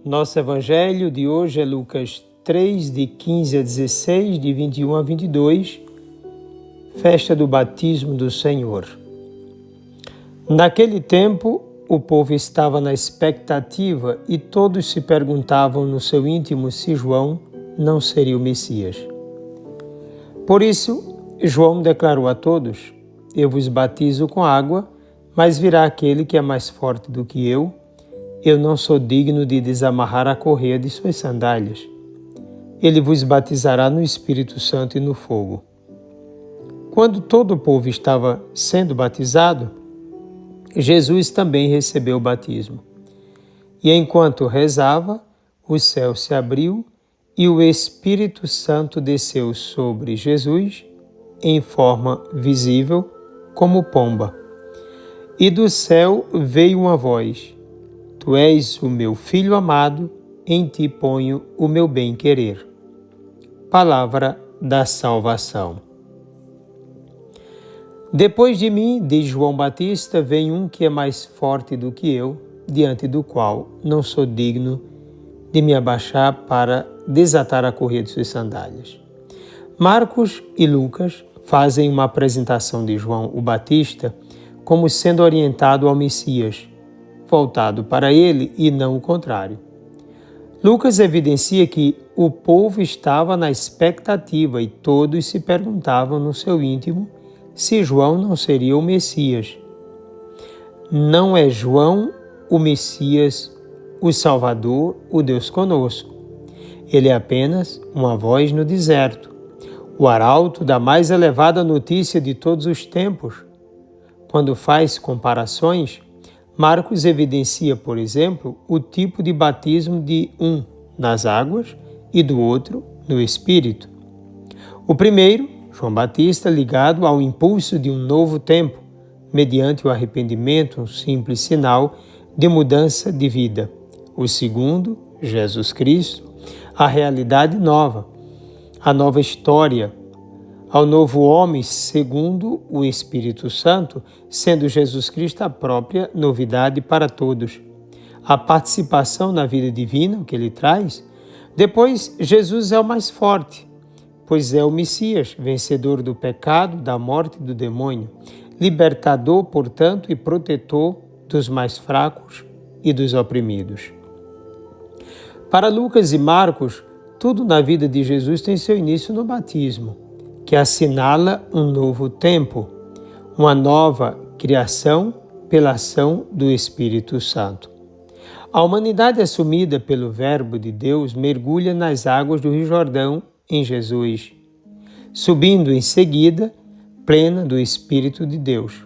Nosso evangelho de hoje é Lucas 3, de 15 a 16, de 21 a 22, festa do batismo do Senhor. Naquele tempo, o povo estava na expectativa e todos se perguntavam no seu íntimo se João não seria o Messias. Por isso, João declarou a todos: Eu vos batizo com água, mas virá aquele que é mais forte do que eu não sou digno de desamarrar a correia de suas sandálias. Ele vos batizará no Espírito Santo e no fogo. Quando todo o povo estava sendo batizado, Jesus também recebeu o batismo. E enquanto rezava, o céu se abriu e o Espírito Santo desceu sobre Jesus em forma visível como pomba. E do céu veio uma voz: Tu és o meu Filho amado, em ti ponho o meu bem-querer. Palavra da salvação. Depois de mim, diz João Batista, vem um que é mais forte do que eu, diante do qual não sou digno de me abaixar para desatar a correia de suas sandálias. Marcos e Lucas fazem uma apresentação de João o Batista como sendo orientado ao Messias, voltado para ele e não o contrário. Lucas evidencia que o povo estava na expectativa e todos se perguntavam no seu íntimo se João não seria o Messias. Não é João o Messias, o Salvador, o Deus conosco. Ele é apenas uma voz no deserto, o arauto da mais elevada notícia de todos os tempos. Quando faz comparações, Marcos evidencia, por exemplo, o tipo de batismo de um nas águas e do outro no Espírito. O primeiro, João Batista, ligado ao impulso de um novo tempo, mediante o arrependimento, um simples sinal de mudança de vida. O segundo, Jesus Cristo, a realidade nova, a nova história, ao novo homem segundo o Espírito Santo, sendo Jesus Cristo a própria novidade para todos. A participação na vida divina que ele traz. Depois, Jesus é o mais forte, pois é o Messias, vencedor do pecado, da morte e do demônio, libertador, portanto, e protetor dos mais fracos e dos oprimidos. Para Lucas e Marcos, tudo na vida de Jesus tem seu início no batismo, que assinala um novo tempo, uma nova criação pela ação do Espírito Santo. A humanidade assumida pelo Verbo de Deus mergulha nas águas do Rio Jordão em Jesus, subindo em seguida plena do Espírito de Deus.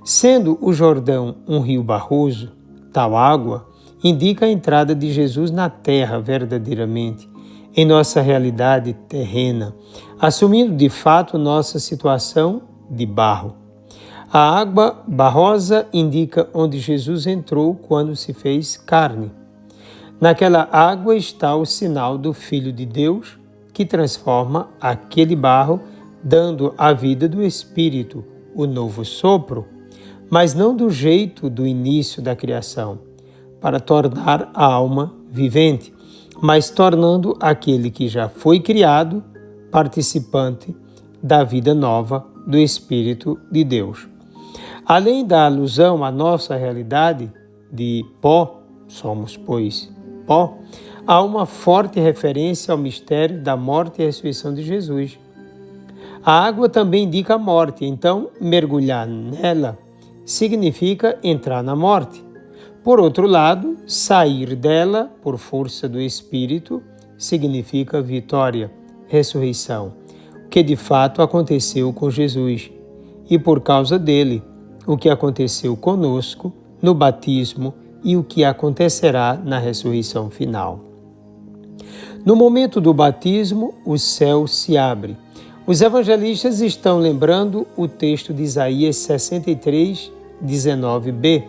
Sendo o Jordão um rio barroso, tal água indica a entrada de Jesus na terra verdadeiramente, em nossa realidade terrena, assumindo de fato nossa situação de barro. A água barrosa indica onde Jesus entrou quando se fez carne. Naquela água está o sinal do Filho de Deus, que transforma aquele barro, dando a vida do Espírito, o novo sopro, mas não do jeito do início da criação, para tornar a alma vivente, mas tornando aquele que já foi criado participante da vida nova do Espírito de Deus. Além da alusão à nossa realidade de pó, somos, pois, pó, há uma forte referência ao mistério da morte e ressurreição de Jesus. A água também indica a morte, então mergulhar nela significa entrar na morte. Por outro lado, sair dela por força do Espírito significa vitória, ressurreição, o que de fato aconteceu com Jesus e por causa dele, o que aconteceu conosco no batismo e o que acontecerá na ressurreição final. No momento do batismo, o céu se abre. Os evangelistas estão lembrando o texto de Isaías 63, 19b,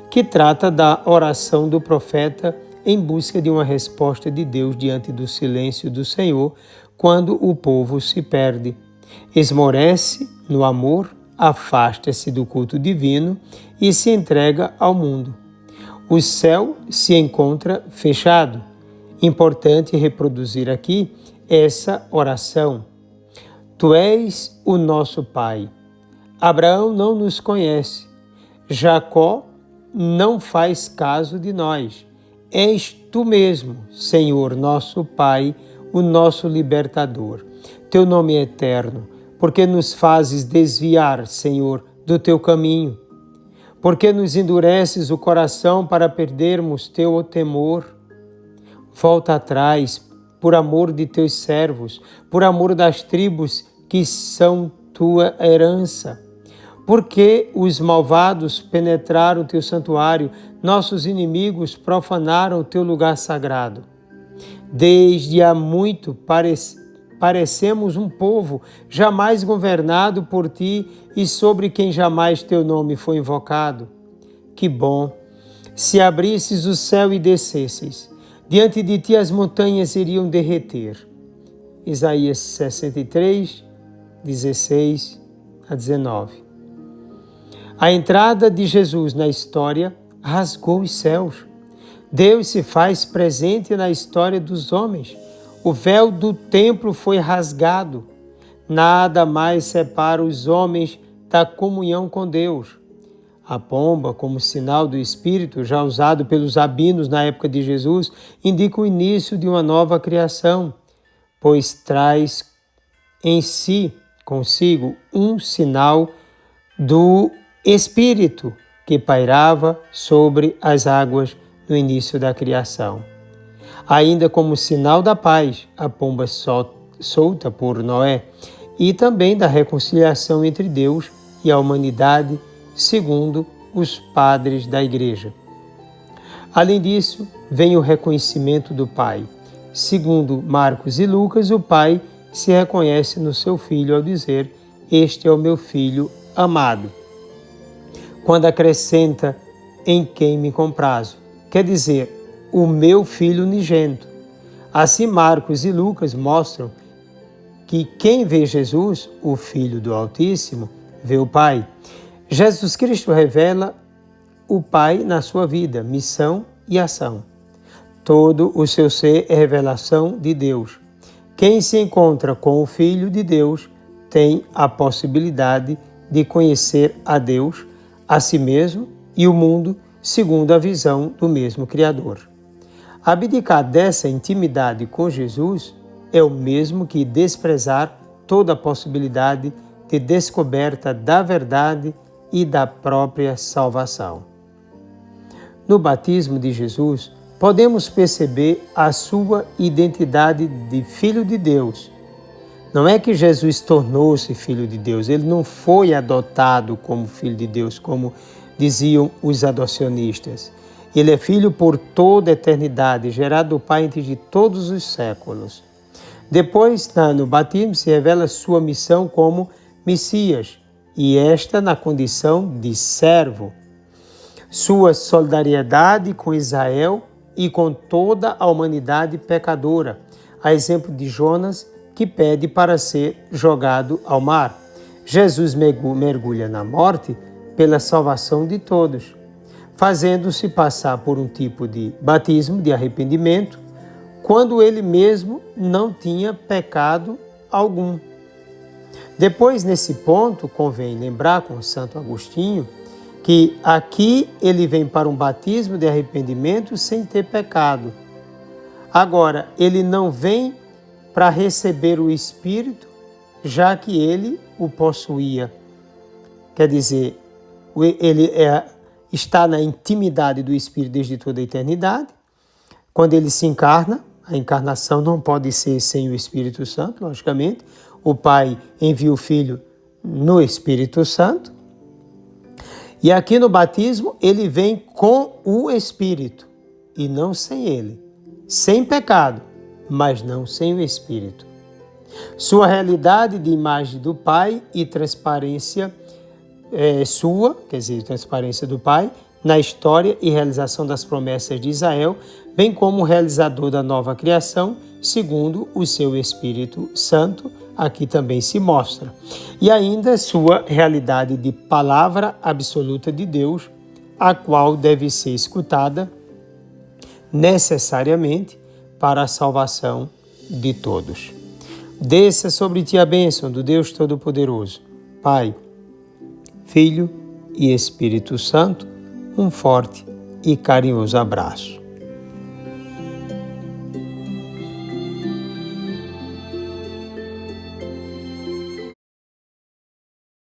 que trata da oração do profeta em busca de uma resposta de Deus diante do silêncio do Senhor, quando o povo se perde, esmorece no amor, afasta-se do culto divino e se entrega ao mundo. o céu se encontra fechado. Importante reproduzir aqui essa oração. Tu és o nosso Pai. Abraão não nos conhece. Jacó não faz caso de nós. És tu mesmo, Senhor, nosso Pai, o nosso libertador. Teu nome é eterno, porque nos fazes desviar, Senhor, do teu caminho. Porque nos endureces o coração para perdermos teu temor. Volta atrás, por amor de teus servos, por amor das tribos que são tua herança. Porque os malvados penetraram o teu santuário, nossos inimigos profanaram o teu lugar sagrado. Desde há muito parecemos um povo jamais governado por ti e sobre quem jamais teu nome foi invocado. Que bom, se abrisses o céu e descesses, diante de ti as montanhas iriam derreter. Isaías 63, 16 a 19. A entrada de Jesus na história rasgou os céus. Deus se faz presente na história dos homens. O véu do templo foi rasgado. Nada mais separa os homens da comunhão com Deus. A pomba, como sinal do Espírito, já usado pelos rabinos na época de Jesus, indica o início de uma nova criação, pois traz em si, consigo, um sinal do Espírito que pairava sobre as águas no início da criação. Ainda como sinal da paz, a pomba solta por Noé, e também da reconciliação entre Deus e a humanidade, segundo os padres da Igreja. Além disso, vem o reconhecimento do Pai. Segundo Marcos e Lucas, o Pai se reconhece no seu Filho ao dizer: "Este é o meu Filho amado". Quando acrescenta "em quem me comprazo", quer dizer, o meu Filho unigênito. Assim, Marcos e Lucas mostram que quem vê Jesus, o Filho do Altíssimo, vê o Pai. Jesus Cristo revela o Pai na sua vida, missão e ação. Todo o seu ser é revelação de Deus. Quem se encontra com o Filho de Deus tem a possibilidade de conhecer a Deus, a si mesmo e o mundo, segundo a visão do mesmo Criador. Abdicar dessa intimidade com Jesus é o mesmo que desprezar toda a possibilidade de descoberta da verdade e da própria salvação. No batismo de Jesus, podemos perceber a sua identidade de Filho de Deus. Não é que Jesus tornou-se Filho de Deus, ele não foi adotado como Filho de Deus, como diziam os adocionistas. Ele é Filho por toda a eternidade, gerado do Pai antes de todos os séculos. Depois, no batismo, se revela sua missão como Messias, e esta na condição de servo. Sua solidariedade com Israel e com toda a humanidade pecadora, a exemplo de Jonas, que pede para ser jogado ao mar. Jesus mergulha na morte pela salvação de todos, fazendo-se passar por um tipo de batismo de arrependimento, quando ele mesmo não tinha pecado algum. Depois, nesse ponto, convém lembrar com Santo Agostinho que aqui ele vem para um batismo de arrependimento sem ter pecado. Agora, ele não vem para receber o Espírito, já que ele o possuía. Quer dizer, ele está na intimidade do Espírito desde toda a eternidade. Quando ele se encarna, a encarnação não pode ser sem o Espírito Santo, logicamente. O Pai envia o Filho no Espírito Santo. E aqui no batismo, ele vem com o Espírito e não sem ele. Sem pecado, mas não sem o Espírito. Sua realidade de imagem do Pai e transparência sua, quer dizer, transparência do Pai, na história e realização das promessas de Israel, bem como o realizador da nova criação, segundo o seu Espírito Santo, aqui também se mostra. E ainda sua realidade de palavra absoluta de Deus, a qual deve ser escutada necessariamente para a salvação de todos. Desça sobre ti a bênção do Deus Todo-Poderoso, Pai, Filho e Espírito Santo. Um forte e carinhoso abraço.